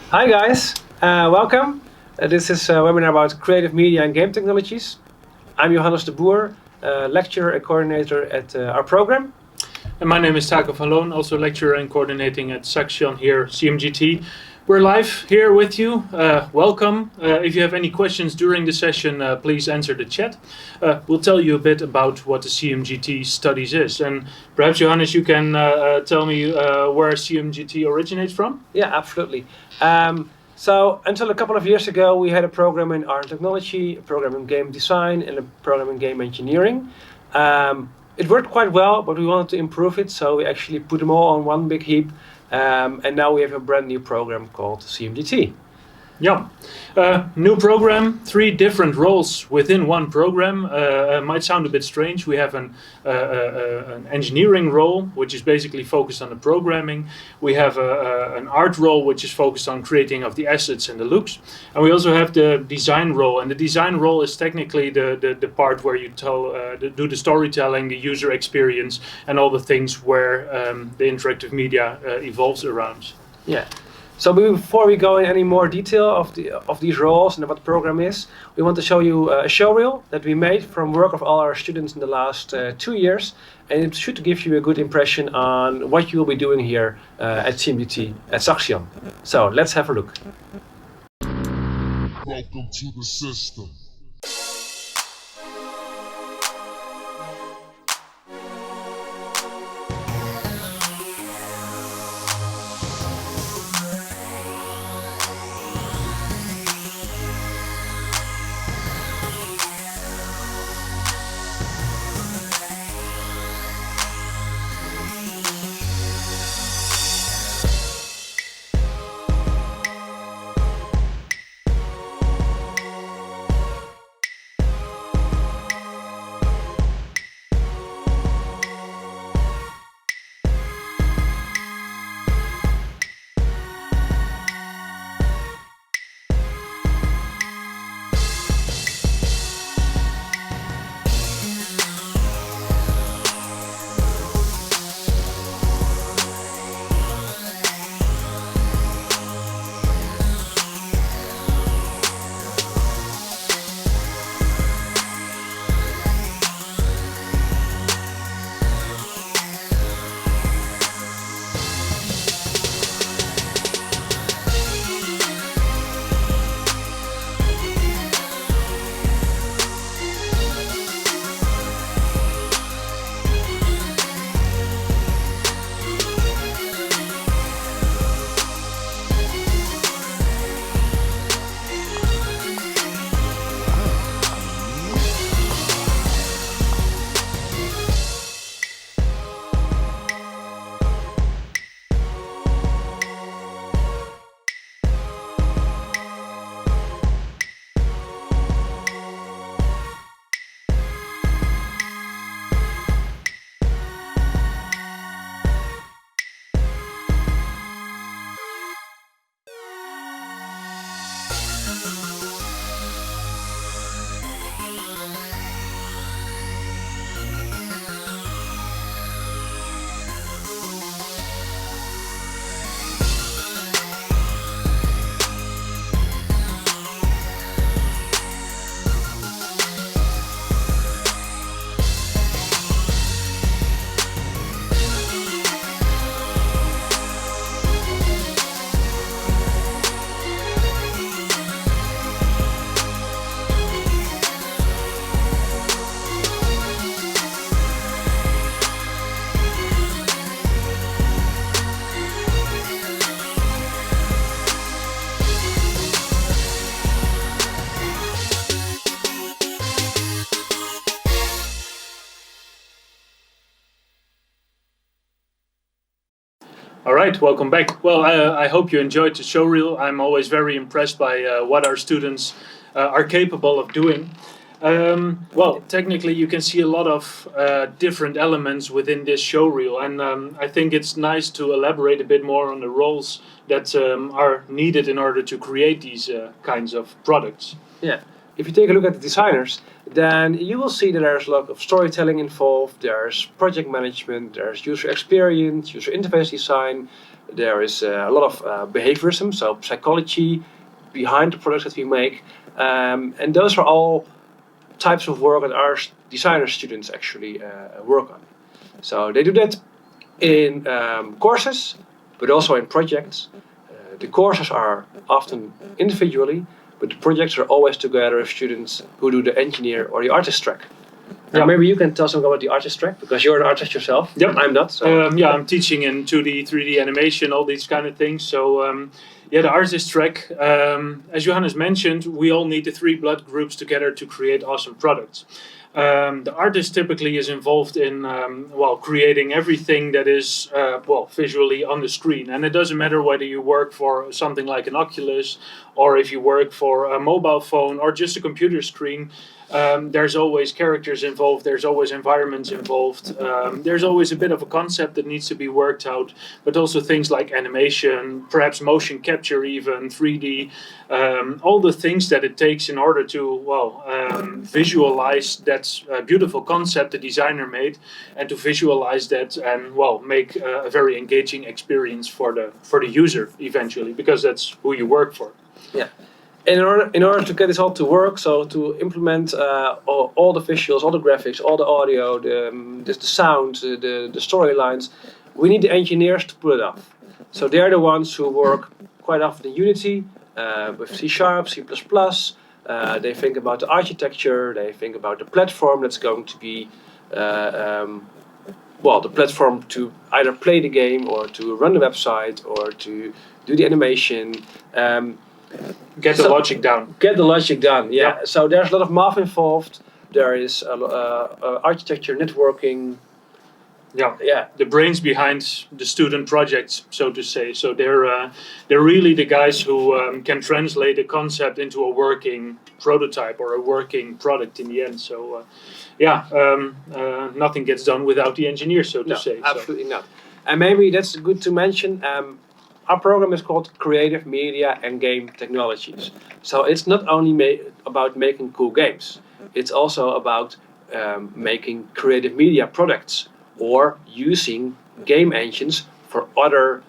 Hi guys, welcome. This is a webinar about creative media and game technologies. I'm Johannes de Boer, lecturer and coordinator at our program. And my name is Taco van Loon, also lecturer and coordinating at Saxion here, CMGT. We're live here with you. Welcome. If you have any questions during the session, please answer the chat. We'll tell you a bit about what the CMGT studies is. And perhaps, Johannes, you can tell me where CMGT originates from? Yeah, absolutely. So until a couple of years ago, we had a program in art and technology, a program in game design, and a program in game engineering. It worked quite well, but we wanted to improve it, so we actually put them all on one big heap. And now we have a brand new program called CMGT. Yeah, new program, 3 different roles within one program. Might sound a bit strange. We have an engineering role, which is basically focused on the programming. We have an art role, which is focused on creating of the assets and the looks. And we also have the design role. And the design role is technically the part where you do the storytelling, the user experience, and all the things where the interactive media evolves around. Yeah. So before we go in any more detail of these roles and what the program is, we want to show you a showreel that we made from work of all our students in the last 2 years, and it should give you a good impression on what you will be doing here at CMGT at Saxion. So let's have a look. Welcome to the system. All right, welcome back. Well, I hope you enjoyed the showreel. I'm always very impressed by what our students are capable of doing. Well, technically, you can see a lot of different elements within this showreel, and I think it's nice to elaborate a bit more on the roles that are needed in order to create these kinds of products. Yeah. If you take a look at the designers, then you will see that there's a lot of storytelling involved, there's project management, there's user experience, user interface design, There is a lot of behaviorism, so psychology behind the products that we make, and those are all types of work that our designer students actually work on. So they do that in courses, but also in projects. The courses are often individually, but the projects are always together with students who do the engineer or the artist track. Now, maybe you can tell something about the artist track, because you're an artist yourself. Yep. I'm not. So. I'm teaching in 2D, 3D animation, all these kind of things. So the artist track, as Johannes mentioned, we all need the 3 blood groups together to create awesome products. The artist typically is involved in creating everything that is visually on the screen, and it doesn't matter whether you work for something like an Oculus or if you work for a mobile phone or just a computer screen. There's always characters involved, there's always environments involved, there's always a bit of a concept that needs to be worked out, but also things like animation, perhaps motion capture even, 3D, all the things that it takes in order to visualize that beautiful concept the designer made, and to visualize that and make a very engaging experience for the user eventually, because that's who you work for. Yeah. In order to get this all to work, so to implement all the visuals, all the graphics, all the audio, the sound, the storylines, we need the engineers to pull it off. So they're the ones who work quite often in Unity, with C#, C++. They think about the architecture, they think about the platform that's going to be the platform to either play the game or to run the website or to do the animation. Get the logic down. Get the logic done, yeah. So there's a lot of math involved. There is architecture, networking. Yeah. The brains behind the student projects, so to say. So they're really the guys who can translate a concept into a working prototype or a working product in the end. So nothing gets done without the engineers, so to say. Absolutely not. And maybe that's good to mention. Our program is called Creative Media and Game Technologies. So it's not only about making cool games. It's also about making creative media products or using game engines for other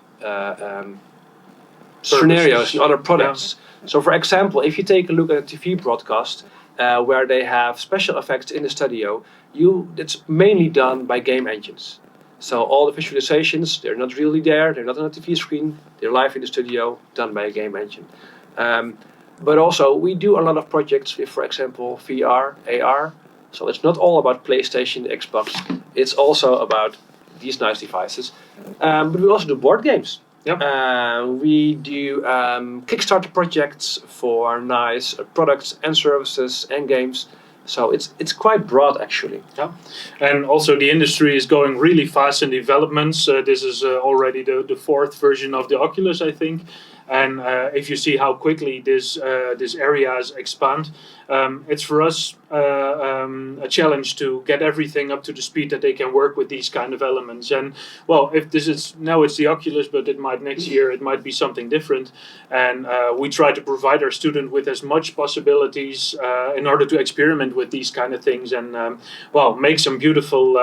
scenarios and other products. Yeah. So for example, if you take a look at a TV broadcast where they have special effects in the studio, it's mainly done by game engines. So all the visualizations, they're not really there, they're not on a TV screen, they're live in the studio, done by a game engine. But also, we do a lot of projects with, for example, VR, AR. So it's not all about PlayStation, Xbox, it's also about these nice devices. But we also do board games. Yep. We do Kickstarter projects for nice products and services and games. So it's quite broad, actually. Yeah, and also the industry is going really fast in developments. This is already the 4th version of the Oculus, I think. And if you see how quickly this areas expand, it's for us a challenge to get everything up to the speed that they can work with these kind of elements. And if this is now it's the Oculus, but it might next year it might be something different. And we try to provide our student with as much possibilities in order to experiment with these kind of things and make some beautiful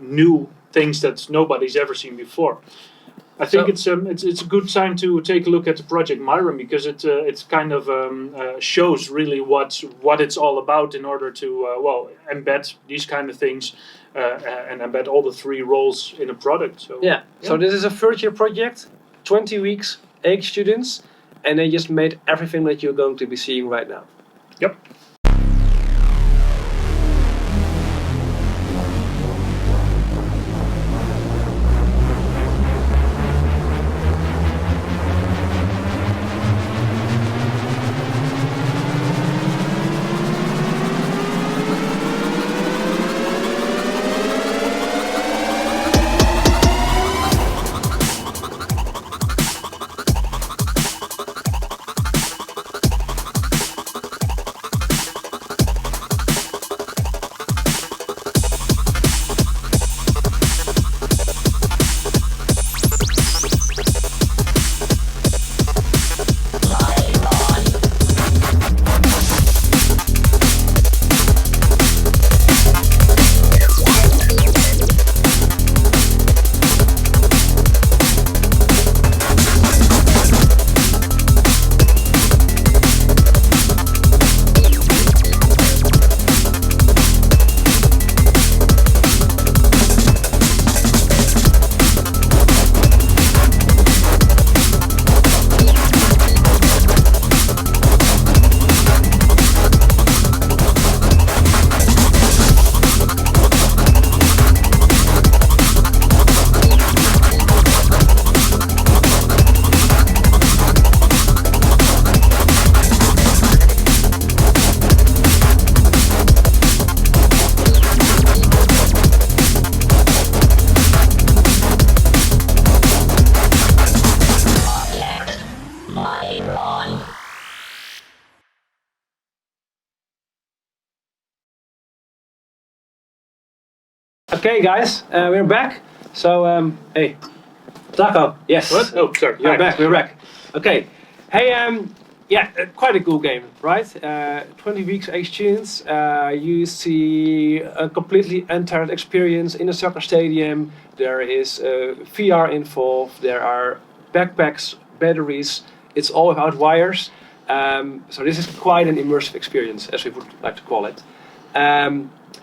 new things that nobody's ever seen before. I think it's a good time to take a look at the project Myron, because it kind of shows really what it's all about in order to embed these kind of things and embed all the 3 roles in a product. So this is a 3rd-year project, 20 weeks, 8 students, and they just made everything that you're going to be seeing right now. Yep. Okay, guys, we're back. So, hey, Taco, yes. What? Oh, sorry. You're Hi. back, we're back. Okay. Hey, yeah, quite a cool game, right? 20 weeks exchange. You see a completely untethered experience in a soccer stadium. There is VR involved. There are backpacks, batteries. It's all without wires. So this is quite an immersive experience, as we would like to call it.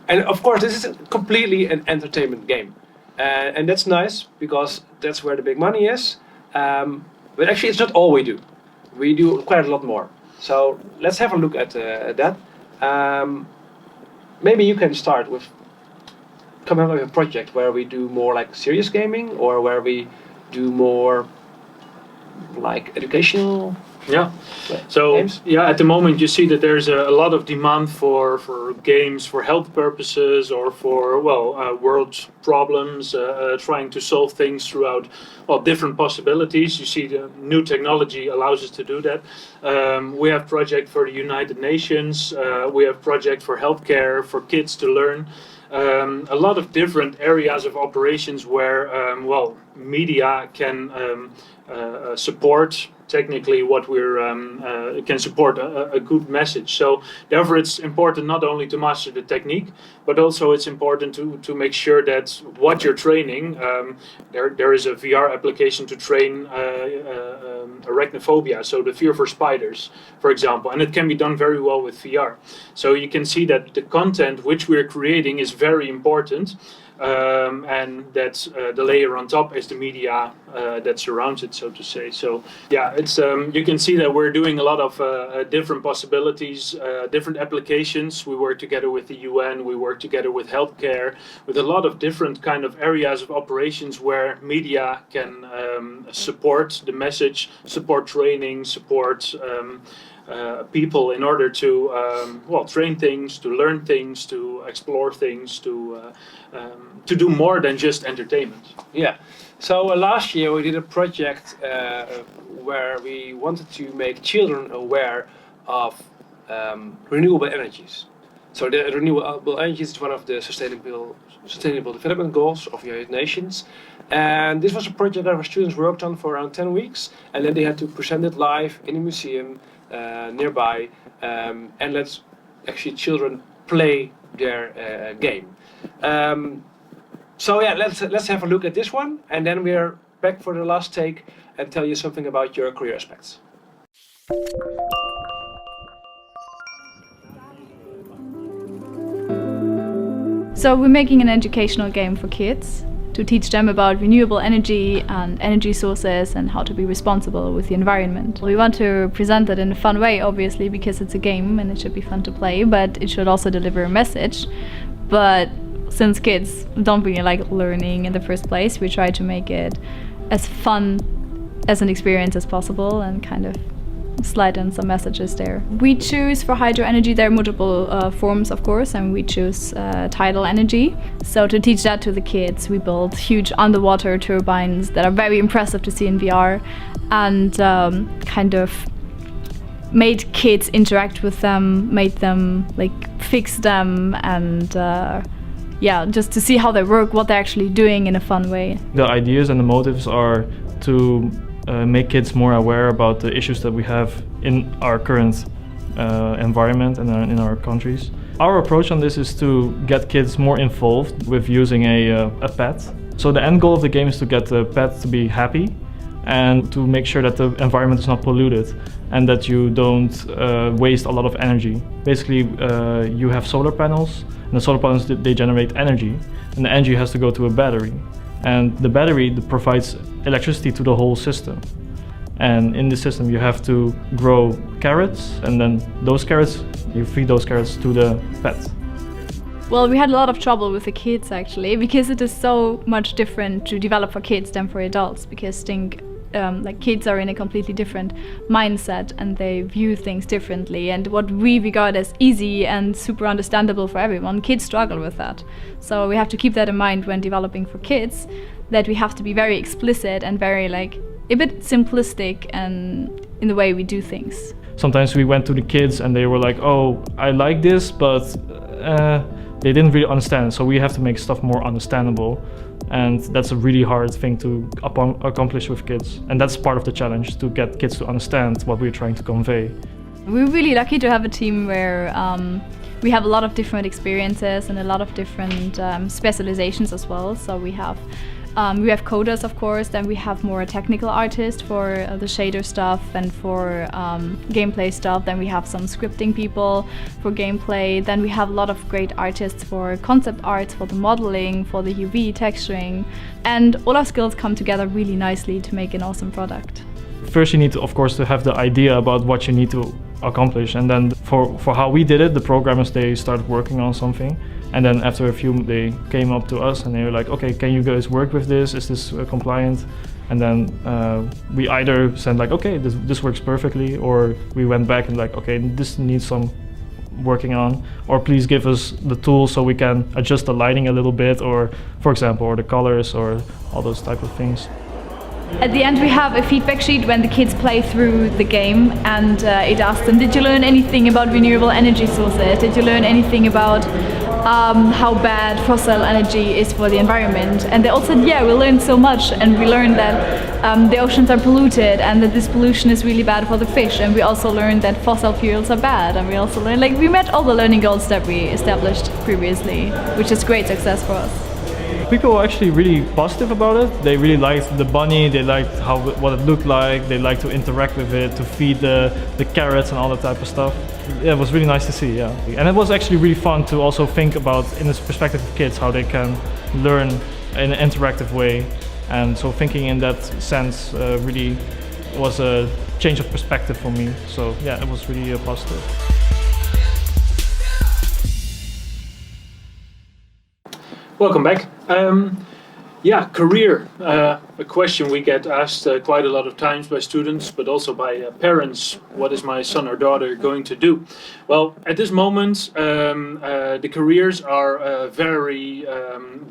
And of course, this is completely an entertainment game. And that's nice, because that's where the big money is. But actually, it's not all we do. We do quite a lot more. So let's have a look at that. Maybe you can start with coming up with a project where we do more like serious gaming, or where we do more like educational. Yeah. So games? yeah, at the moment you see that there's a lot of demand for games for health purposes, or for world problems, trying to solve things throughout different possibilities. You see the new technology allows us to do that. We have project for the United Nations. We have project for healthcare, for kids to learn. A lot of different areas of operations where media can support technically what we're can support a good message. So therefore it's important not only to master the technique, but also it's important to make sure that what you're training, there is a VR application to train arachnophobia, so the fear for spiders, for example, and it can be done very well with VR. So you can see that the content which we're creating is very important. And that the layer on top is the media that surrounds it, so to say. So yeah, it's you can see that we're doing a lot of different possibilities, different applications. We work together with the UN, we work together with healthcare, with a lot of different kind of areas of operations where media can support the message, support training, support people in order to train things, to learn things, to explore things, to do more than just entertainment. Yeah. So last year we did a project where we wanted to make children aware of renewable energies. So the renewable energies is one of the sustainable development goals of the United Nations. And this was a project that our students worked on for around 10 weeks, and then they had to present it live in a museum nearby, and let actually children play their game. So yeah, let's have a look at this one, and then we're back for the last take and tell you something about your career aspects. So we're making an educational game for kids to teach them about renewable energy and energy sources and how to be responsible with the environment. We want to present it in a fun way, obviously, because it's a game and it should be fun to play, but it should also deliver a message. But since kids don't really like learning in the first place, we try to make it as fun as an experience as possible and kind of slide in some messages there. We choose for hydro energy, there are multiple forms, of course, and we choose tidal energy. So to teach that to the kids, we built huge underwater turbines that are very impressive to see in VR, and kind of made kids interact with them, made them like fix them, and just to see how they work, what they're actually doing in a fun way. The ideas and the motives are to make kids more aware about the issues that we have in our current environment and in our countries. Our approach on this is to get kids more involved with using a pet. So the end goal of the game is to get the pet to be happy and to make sure that the environment is not polluted and that you don't waste a lot of energy. Basically, you have solar panels, and the solar panels, they generate energy, and the energy has to go to a battery. And the battery provides electricity to the whole system. And in the system you have to grow carrots, and then those carrots, you feed those carrots to the pet. Well, we had a lot of trouble with the kids actually, because it is so much different to develop for kids than for adults, because like kids are in a completely different mindset and they view things differently, and what we regard as easy and super understandable for everyone, kids struggle with that. So we have to keep that in mind when developing for kids, that we have to be very explicit and very like a bit simplistic and in the way we do things. Sometimes we went to the kids and they were like, oh, I like this, but they didn't really understand. So we have to make stuff more understandable, and that's a really hard thing to accomplish with kids. And that's part of the challenge, to get kids to understand what we're trying to convey. We're really lucky to have a team where we have a lot of different experiences and a lot of different specializations as well. So we have coders, of course, then we have more technical artists for the shader stuff and for gameplay stuff. Then we have some scripting people for gameplay. Then we have a lot of great artists for concept art, for the modeling, for the UV texturing. And all our skills come together really nicely to make an awesome product. First you need to, of course, to have the idea about what you need to accomplish, and then for how we did it, the programmers, they started working on something, and then after a few they came up to us and they were like, okay, can you guys work with this, is this compliant? And then we either said like, okay, this works perfectly, or we went back and like, okay, this needs some working on, or please give us the tools so we can adjust the lighting a little bit, or for example, or the colors, or all those type of things. At the end we have a feedback sheet when the kids play through the game, and it asks them, did you learn anything about renewable energy sources? Did you learn anything about how bad fossil energy is for the environment? And they all said, yeah, we learned so much, and we learned that the oceans are polluted and that this pollution is really bad for the fish, and we also learned that fossil fuels are bad, and we also learned, like, we met all the learning goals that we established previously, which is great success for us. People were actually really positive about it. They really liked the bunny, they liked what it looked like, they liked to interact with it, to feed the carrots and all that type of stuff. Yeah, it was really nice to see, yeah. And it was actually really fun to also think about, in the perspective of kids, how they can learn in an interactive way. And so thinking in that sense really was a change of perspective for me. So yeah, it was really positive. Welcome back. Career. A question we get asked quite a lot of times by students, but also by parents. What is my son or daughter going to do? Well, at this moment, the careers are very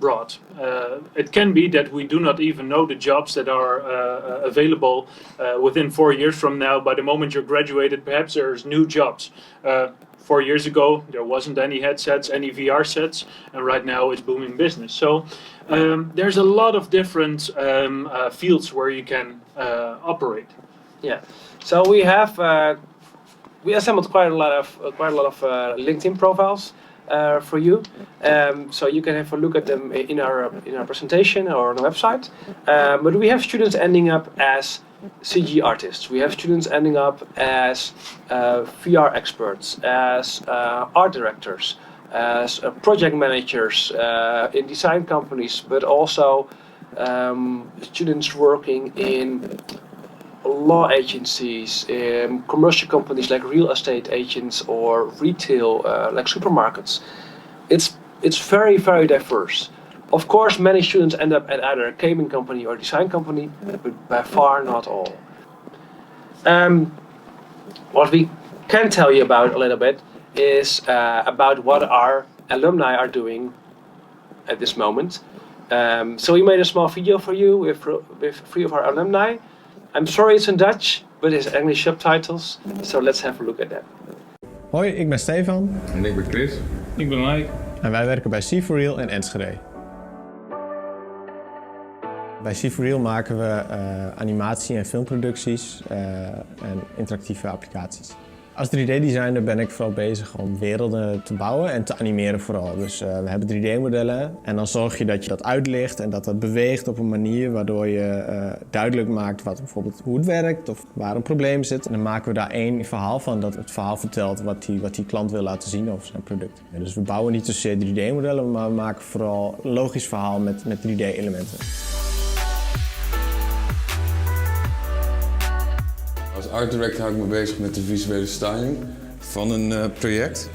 broad. It can be that we do not even know the jobs that are available within 4 years from now. By the moment you're graduated, perhaps there's new jobs. 4 years ago, there wasn't any headsets, any VR sets, and right now it's booming business. So there's a lot of different fields where you can operate. Yeah. So we have we assembled quite a lot of LinkedIn profiles for you. So you can have a look at them in our presentation or on the website. But we have students ending up as CG artists. We have students ending up as VR experts, as art directors, as project managers in design companies, but also students working in law agencies, commercial companies like real estate agents, or retail like supermarkets. It's very, very diverse. Of course, many students end up at either a gaming company or design company, but by far not all. What we can tell you about a little bit is about what our alumni are doing at this moment. So we made a small video for you with 3 of our alumni. I'm sorry it's in Dutch, but it's English subtitles, so let's have a look at that. Hoi, ik ben Stefan. En ik ben Chris. Ik ben Mike. En wij werken bij C4Real in Enschede. Bij C4Real maken we animatie- en filmproducties en interactieve applicaties. Als 3D-designer ben ik vooral bezig om werelden te bouwen en te animeren vooral. Dus we hebben 3D-modellen en dan zorg je dat je dat uitlicht en dat dat beweegt op een manier waardoor je duidelijk maakt bijvoorbeeld hoe het werkt of waar een probleem zit. En dan maken we daar één verhaal van dat het verhaal vertelt wat die klant wil laten zien over zijn product. Ja, dus we bouwen niet zozeer 3D-modellen, maar we maken vooral een logisch verhaal met 3D-elementen. Als art director hou ik me bezig met de visuele styling van een project.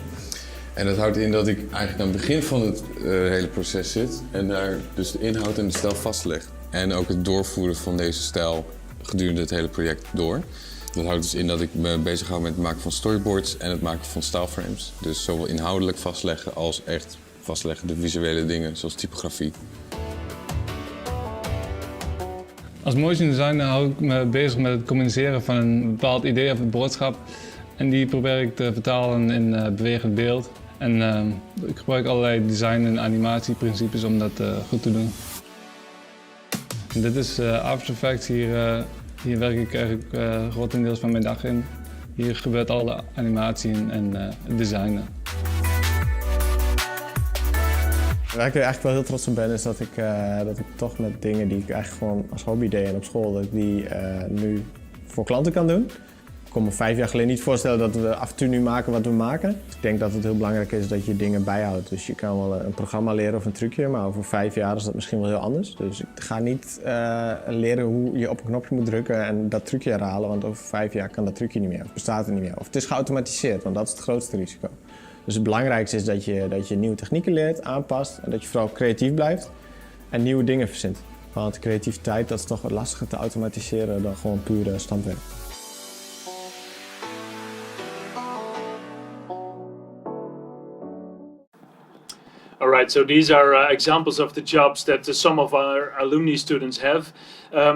En dat houdt in dat ik eigenlijk aan het begin van het hele proces zit en daar dus de inhoud en de stijl vastleg. En ook het doorvoeren van deze stijl gedurende het hele project door. Dat houdt dus in dat ik me bezig hou met het maken van storyboards en het maken van styleframes. Dus zowel inhoudelijk vastleggen als echt vastleggen de visuele dingen zoals typografie. Als motion designer hou ik me bezig met het communiceren van een bepaald idee of een boodschap. En die probeer ik te vertalen in bewegend beeld. En ik gebruik allerlei design- en animatieprincipes om dat goed te doen. En dit is After Effects. Hier werk ik eigenlijk grotendeels van mijn dag in. Hier gebeurt alle animatie en het designen. Waar ik er eigenlijk wel heel trots op ben, is dat ik toch met dingen die ik eigenlijk gewoon als hobby deed en op school, dat ik die nu voor klanten kan doen. Ik kon me 5 jaar geleden niet voorstellen dat we af en toe nu maken wat we maken. Dus ik denk dat het heel belangrijk is dat je dingen bijhoudt. Dus je kan wel een programma leren of een trucje, maar over 5 jaar is dat misschien wel heel anders. Dus ik ga niet leren hoe je op een knopje moet drukken en dat trucje herhalen, want over 5 jaar kan dat trucje niet meer, of bestaat het niet meer. Of het is geautomatiseerd, want dat is het grootste risico. Dus het belangrijkste is dat je nieuwe technieken leert, aanpast en dat je vooral creatief blijft en nieuwe dingen verzint. Want creativiteit, dat is toch wat lastiger te automatiseren dan gewoon puur standwerk. All right, so these are examples of the jobs that some of our alumni students have.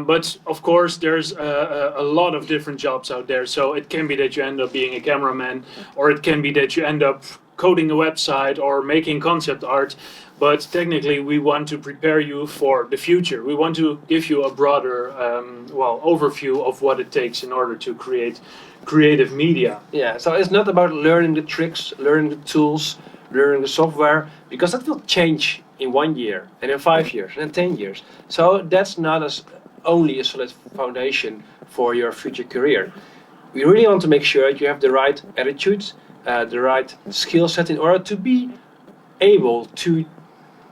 But of course, there's a lot of different jobs out there. So it can be that you end up being a cameraman, or it can be that you end up coding a website or making concept art. But technically, we want to prepare you for the future. We want to give you a broader overview of what it takes in order to create creative media. Yeah, so it's not about learning the tricks, learning the tools, learning the software, because that will change in 1 year, and in 5 years, and in 10 years. So that's not only a solid foundation for your future career. We really want to make sure that you have the right attitude, the right skill set in order to be able to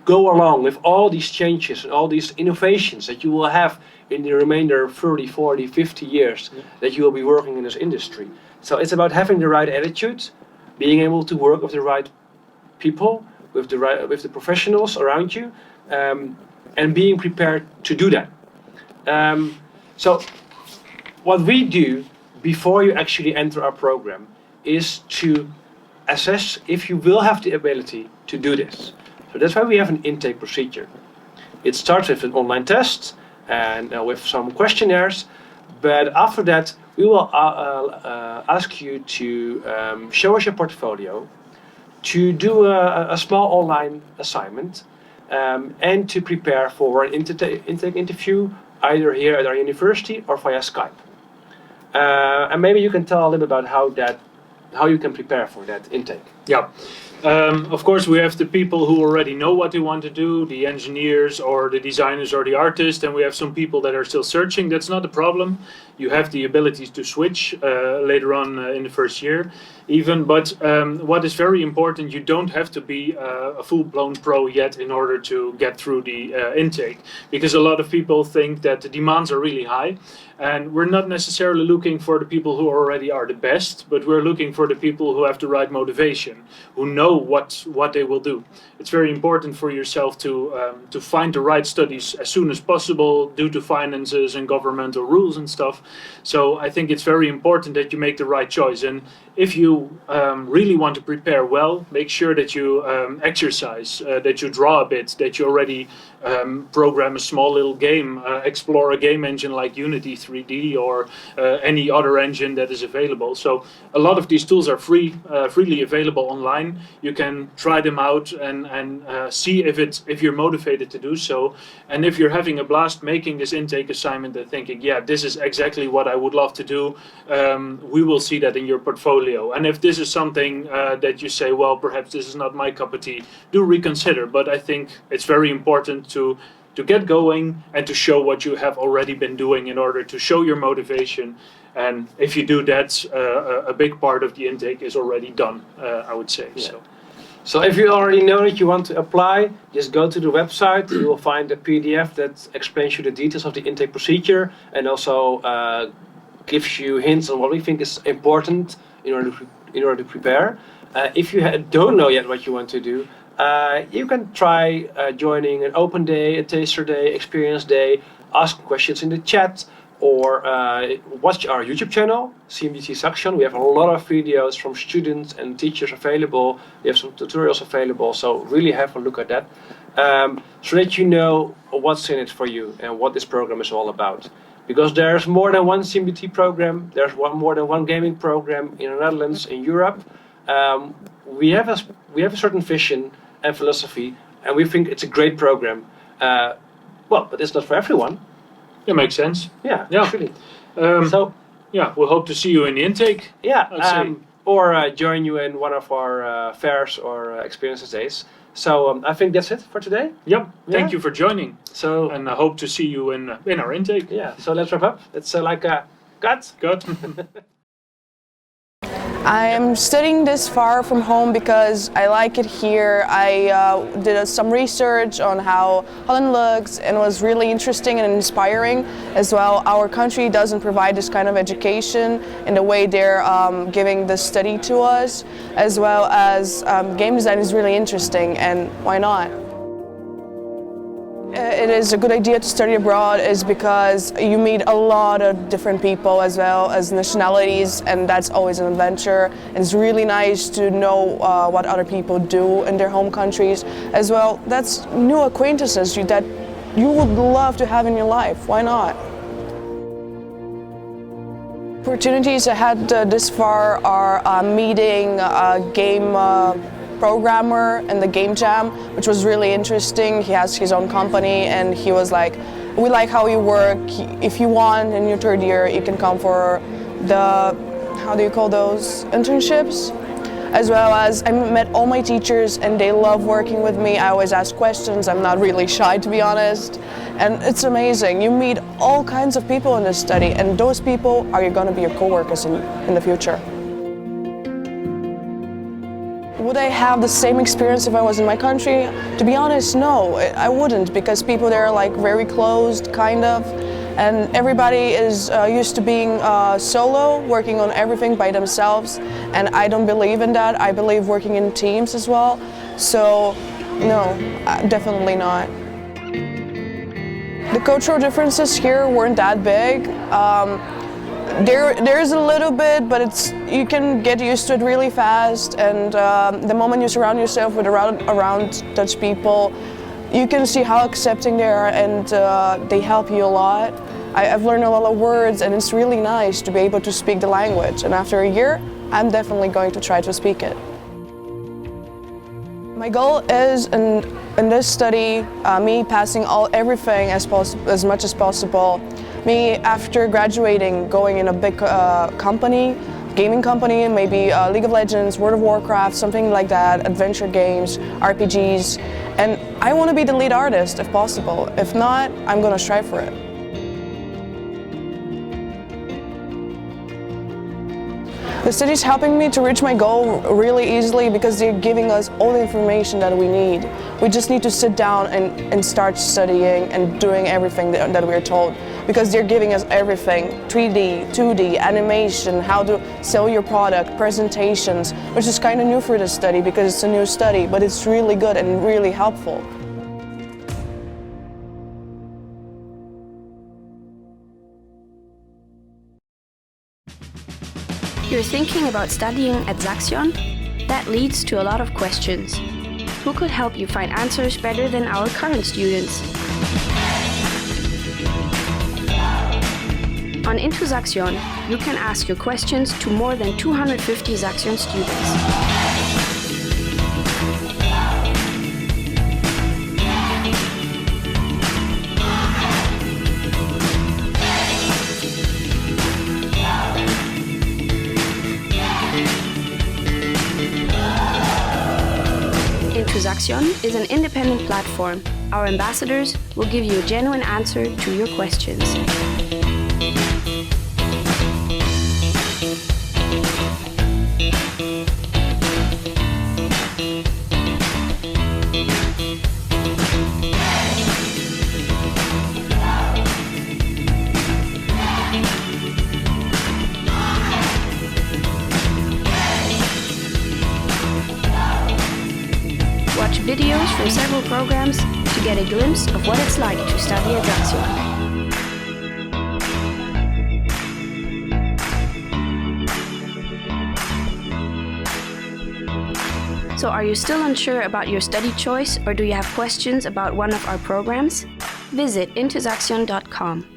go along with all these changes and all these innovations that you will have in the remainder of 30, 40, 50 years that you will be working in this industry. So it's about having the right attitude, being able to work with the right people, with the professionals around you, and being prepared to do that. So what we do before you actually enter our program is to assess if you will have the ability to do this. So that's why we have an intake procedure. It starts with an online test and with some questionnaires, but after that we will ask you to show us your portfolio, to do a small online assignment, and to prepare for an intake interview either here at our university or via Skype. And maybe you can tell a little bit about how you can prepare for that intake. Yeah. Of course, we have the people who already know what they want to do, the engineers or the designers or the artists, and we have some people that are still searching. That's not a problem. You have the ability to switch later on in the first year even, but what is very important, you don't have to be a full-blown pro yet in order to get through the intake, because a lot of people think that the demands are really high, and we're not necessarily looking for the people who already are the best, but we're looking for the people who have the right motivation, who know what they will do. It's very important for yourself to find the right studies as soon as possible due to finances and governmental rules and stuff. So I think it's very important that you make the right choice, and if you really want to prepare well, make sure that you exercise, that you draw a bit, that you already program a small little game, explore a game engine like Unity 3D or any other engine that is available. So a lot of these tools are freely available online. You can try them out and see if you're motivated to do so. And if you're having a blast making this intake assignment and thinking, yeah, this is exactly what I would love to do, we will see that in your portfolio. And if this is something that you say, well, perhaps this is not my cup of tea, do reconsider. But I think it's very important to get going and to show what you have already been doing in order to show your motivation. And if you do that, a big part of the intake is already done, I would say. Yeah. So if you already know that you want to apply, just go to the website. You will find a PDF that explains you the details of the intake procedure and also gives you hints on what we think is important in order to prepare. If you don't know yet what you want to do, you can try joining an open day, a taster day, experience day, ask questions in the chat, or watch our YouTube channel, CMGT Saxion. We have a lot of videos from students and teachers available. We have some tutorials available, so really have a look at that, so that you know what's in it for you and what this program is all about. Because there's more than one CMGT program, there's more than one gaming program in the Netherlands, in Europe. We have a certain vision and philosophy, and we think it's a great program. But it's not for everyone. It makes sense. Yeah, Yeah. really. So yeah, we'll hope to see you in the intake. Yeah, Let's see. or join you in one of our fairs or experiences days. So I think that's it for today. Yep. Thank Yeah. you for joining, So and I hope to see you in our intake. yeah, so let's wrap up. It's like a cut. Good. I am studying this far from home because I like it here. I did some research on how Holland looks, and it was really interesting and inspiring as well. Our country doesn't provide this kind of education in the way they're giving the study to us, as well as game design is really interesting, and why not? It is a good idea to study abroad is because you meet a lot of different people as well as nationalities, and that's always an adventure. And it's really nice to know what other people do in their home countries as well. That's new acquaintances that you would love to have in your life. Why not? Opportunities I had this far are meeting a game programmer in the game jam, which was really interesting. He has his own company, and he was like, we like how you work. If you want in your third year, you can come for the, how do you call those, internships? As well as I met all my teachers, and they love working with me. I always ask questions. I'm not really shy, to be honest. And it's amazing. You meet all kinds of people in this study, and those people are going to be your co-workers in the future. Would I have the same experience if I was in my country? To be honest, no, I wouldn't, because people there are like very closed, kind of, and everybody is used to being solo, working on everything by themselves, and I don't believe in that. I believe working in teams as well, so no, definitely not. The cultural differences here weren't that big. There is a little bit, but you can get used to it really fast, and the moment you surround yourself with around Dutch people, you can see how accepting they are, and they help you a lot. I've learned a lot of words, and it's really nice to be able to speak the language, and after a year, I'm definitely going to try to speak it. My goal is, in this study, me passing everything as much as possible. Me, after graduating, going in a big company, gaming company, maybe League of Legends, World of Warcraft, something like that, adventure games, RPGs. And I want to be the lead artist if possible. If not, I'm going to strive for it. The study is helping me to reach my goal really easily because they're giving us all the information that we need. We just need to sit down and start studying and doing everything that we're told, because they're giving us everything: 3D, 2D, animation, how to sell your product, presentations, which is kind of new for this study because it's a new study, but it's really good and really helpful. You're thinking about studying at Saxion? That leads to a lot of questions. Who could help you find answers better than our current students? On Into Saxion, you can ask your questions to more than 250 Saxion students. Saxion is an independent platform. Our ambassadors will give you a genuine answer to your questions. Watch videos from several programs to get a glimpse of what it's like to study at Saxion. So are you still unsure about your study choice, or do you have questions about one of our programs? Visit intosaxion.com.